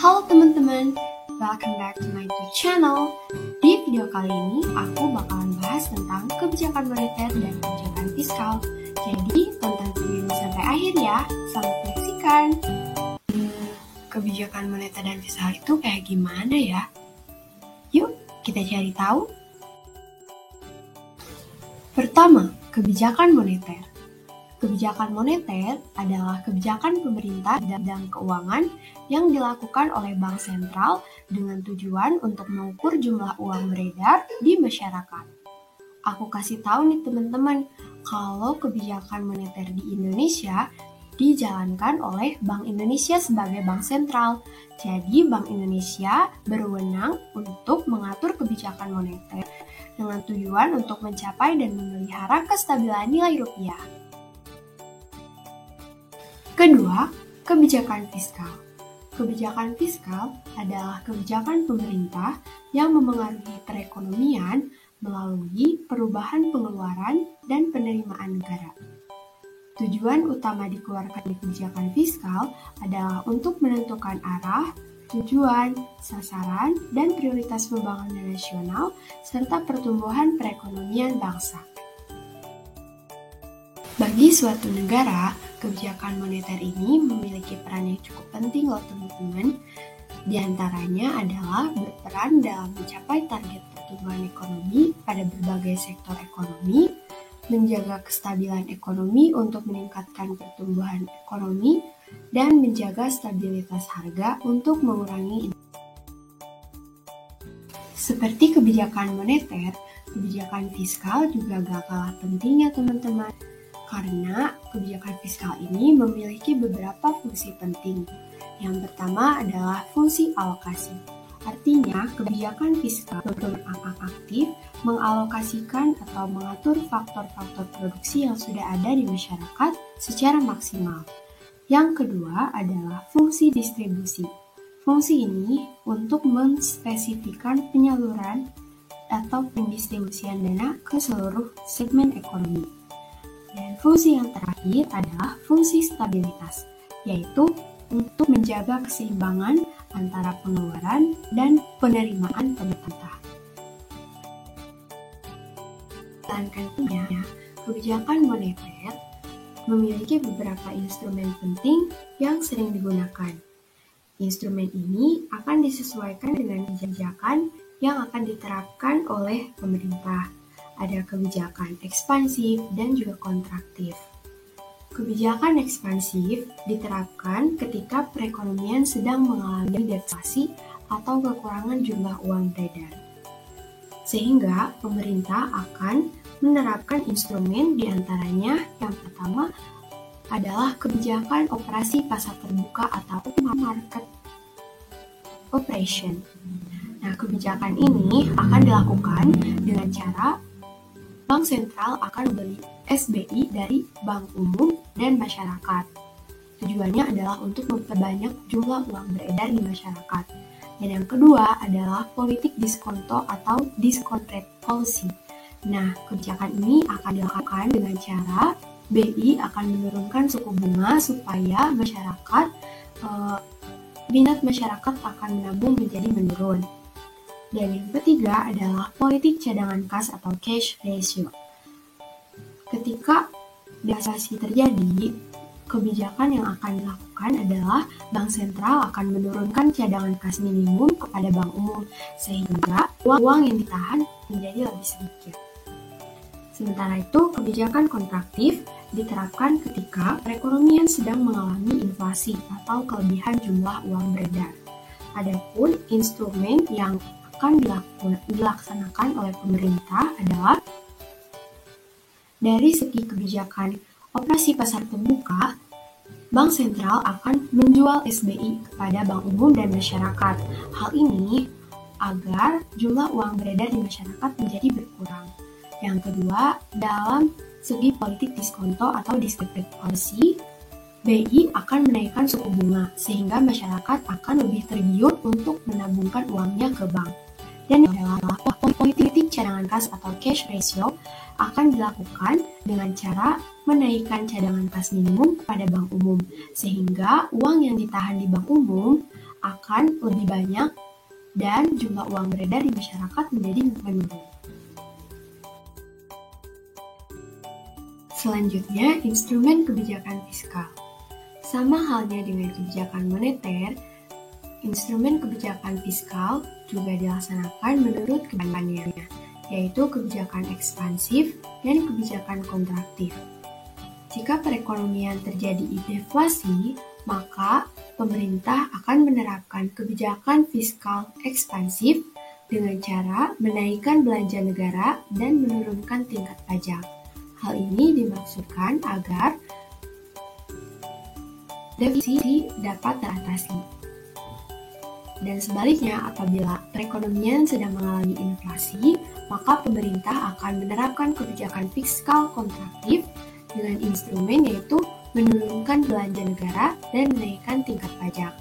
Halo teman-teman, welcome back to my YouTube channel. Di video kali ini, aku bakalan bahas tentang kebijakan moneter dan kebijakan fiskal. Jadi, tonton video ini sampai akhir ya. Selamat menyaksikan. Kebijakan moneter dan fiskal itu kayak gimana ya? Yuk, kita cari tahu. Pertama, kebijakan moneter. Kebijakan moneter adalah kebijakan pemerintah dalam keuangan yang dilakukan oleh bank sentral dengan tujuan untuk mengukur jumlah uang beredar di masyarakat. Aku kasih tahu nih teman-teman, kalau kebijakan moneter di Indonesia dijalankan oleh Bank Indonesia sebagai bank sentral. Jadi Bank Indonesia berwenang untuk mengatur kebijakan moneter dengan tujuan untuk mencapai dan memelihara kestabilan nilai rupiah. Kedua, kebijakan fiskal. Kebijakan fiskal adalah kebijakan pemerintah yang memengaruhi perekonomian melalui perubahan pengeluaran dan penerimaan negara. Tujuan utama dikeluarkan kebijakan fiskal adalah untuk menentukan arah, tujuan, sasaran, dan prioritas pembangunan nasional serta pertumbuhan perekonomian bangsa. Bagi suatu negara, kebijakan moneter ini memiliki peran yang cukup penting loh teman-teman. Di antaranya adalah berperan dalam mencapai target pertumbuhan ekonomi pada berbagai sektor ekonomi, menjaga kestabilan ekonomi untuk meningkatkan pertumbuhan ekonomi, dan menjaga stabilitas harga untuk mengurangi inflasi. Seperti kebijakan moneter, kebijakan fiskal juga gak kalah penting ya teman-teman. Karena kebijakan fiskal ini memiliki beberapa fungsi penting. Yang pertama adalah fungsi alokasi. Artinya, kebijakan fiskal aktif mengalokasikan atau mengatur faktor-faktor produksi yang sudah ada di masyarakat secara maksimal. Yang kedua adalah fungsi distribusi. Fungsi ini untuk menspesifikkan penyaluran atau pendistribusian dana ke seluruh segmen ekonomi. Dan fungsi yang terakhir adalah fungsi stabilitas, yaitu untuk menjaga keseimbangan antara pengeluaran dan penerimaan pemerintah. Selanjutnya, kebijakan moneter memiliki beberapa instrumen penting yang sering digunakan. Instrumen ini akan disesuaikan dengan kebijakan yang akan diterapkan oleh pemerintah. Ada kebijakan ekspansif dan juga kontraktif. Kebijakan ekspansif diterapkan ketika perekonomian sedang mengalami deflasi atau kekurangan jumlah uang beredar. Sehingga pemerintah akan menerapkan instrumen diantaranya yang pertama adalah kebijakan operasi pasar terbuka atau market operation. Nah, kebijakan ini akan dilakukan dengan cara Bank Sentral akan membeli SBI dari Bank Umum dan masyarakat. Tujuannya adalah untuk memperbanyak jumlah uang beredar di masyarakat. Dan yang kedua adalah politik diskonto atau discount rate policy. Nah, kebijakan ini akan dilakukan dengan cara BI akan menurunkan suku bunga supaya minat masyarakat akan menabung menjadi menurun. Dan yang ketiga adalah politik cadangan kas atau cash ratio. Ketika deflasi terjadi, kebijakan yang akan dilakukan adalah Bank Sentral akan menurunkan cadangan kas minimum kepada Bank Umum, sehingga uang yang ditahan menjadi lebih sedikit. Sementara itu, kebijakan kontraktif diterapkan ketika perekonomian sedang mengalami inflasi atau kelebihan jumlah uang beredar. Adapun instrumen yang akan dilaksanakan oleh pemerintah adalah dari segi kebijakan operasi pasar terbuka, Bank Sentral akan menjual SBI kepada Bank Umum dan masyarakat. Hal ini agar jumlah uang beredar di masyarakat menjadi berkurang. Yang kedua, dalam segi politik diskonto atau discount rate policy, BI akan menaikkan suku bunga sehingga masyarakat akan lebih tergiur untuk menabungkan uangnya ke bank. Dan yang adalah politik cadangan kas atau cash ratio akan dilakukan dengan cara menaikkan cadangan kas minimum pada bank umum, sehingga uang yang ditahan di bank umum akan lebih banyak dan jumlah uang beredar di masyarakat menjadi menurun. Selanjutnya, instrumen kebijakan fiskal. Sama halnya dengan kebijakan moneter, instrumen kebijakan fiskal juga dilaksanakan menurut kebijakannya, yaitu kebijakan ekspansif dan kebijakan kontraktif. Jika perekonomian terjadi deflasi, maka pemerintah akan menerapkan kebijakan fiskal ekspansif dengan cara menaikkan belanja negara dan menurunkan tingkat pajak. Hal ini dimaksudkan agar defisit dapat teratasi. Dan sebaliknya, apabila perekonomian sedang mengalami inflasi, maka pemerintah akan menerapkan kebijakan fiskal kontraktif dengan instrumen yaitu menurunkan belanja negara dan menaikkan tingkat pajak.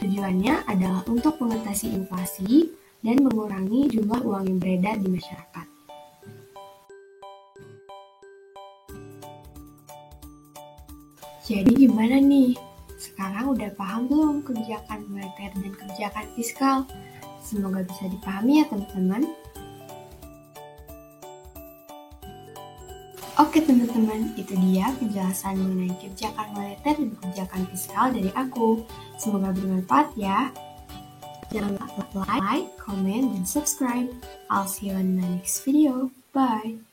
Tujuannya adalah untuk mengatasi inflasi dan mengurangi jumlah uang yang beredar di masyarakat. Jadi gimana nih? Sekarang udah paham belum kebijakan moneter dan kebijakan fiskal? Semoga bisa dipahami ya teman-teman. Oke teman-teman, itu dia penjelasan mengenai kebijakan moneter dan kebijakan fiskal dari aku. Semoga bermanfaat ya. Jangan lupa like, comment, dan subscribe. I'll see you in the next video. Bye!